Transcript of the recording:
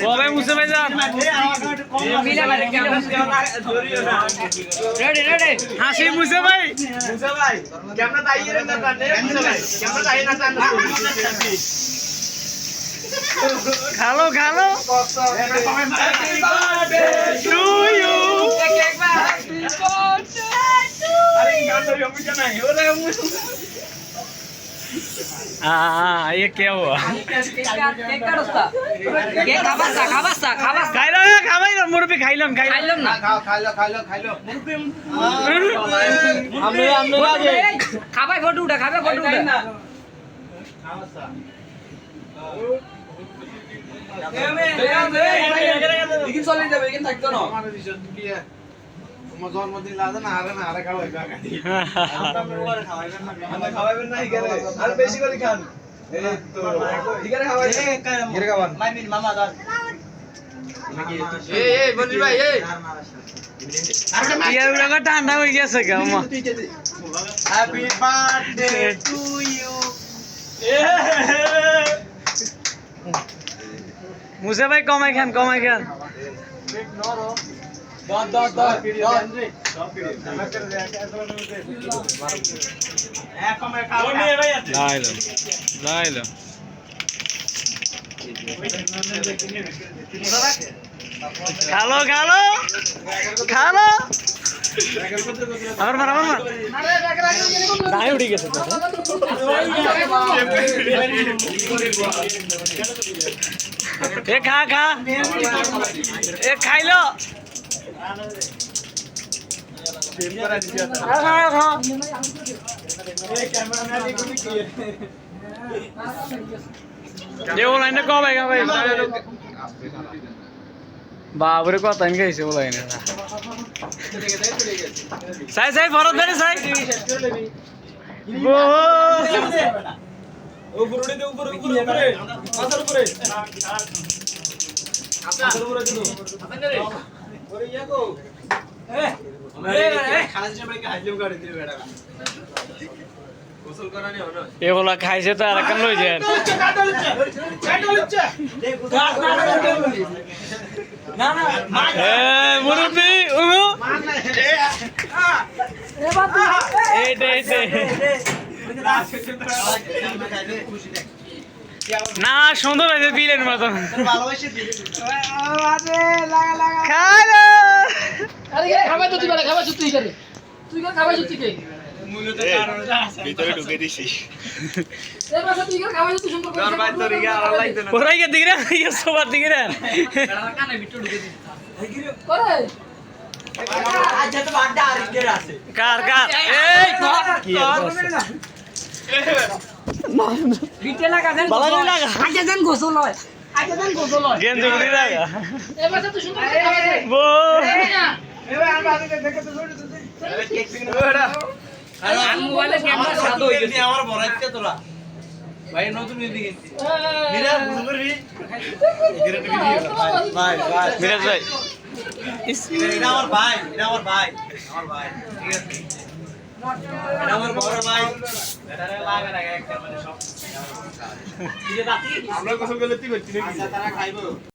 ও ভাই মুছে ভাই যান হাসি মুছে ভাই খালো খালো ये क्या हुआ খাইলাম মুরব্বি খাইলাম না খাবাই ফটো উঠা জন্মদিন লাগে না আরে খাওয়াইবেন না আর বেশি করে খান ঠান্ডা হয়ে গেছে হ্যাপি বার্থডে টু ইউ মুসে ভাই কমাই খান খালো আমার উঠে গেছে খা এ খাইলো বাবরে কথা গাইছে ও লাইনে সাই ভরত ধরে সাই এগুলা খাইছে তো আর কেন লই যায় মুরব্বি না সুন্দর হয়েছে বিলের মতন ভিতরে ঢুকে দিছি সবার দিকে আমার বড়াইছে তোরা ভাই নতুন মিরাজ করবি মিরাজ ভাই এটা আমার ভাই ঠিক আছে এটা আমার বড় ভাই এটারে লাগা একটা মানে সব আমরা গোসল করলে তুই করছিস নাকি তারা খাইবো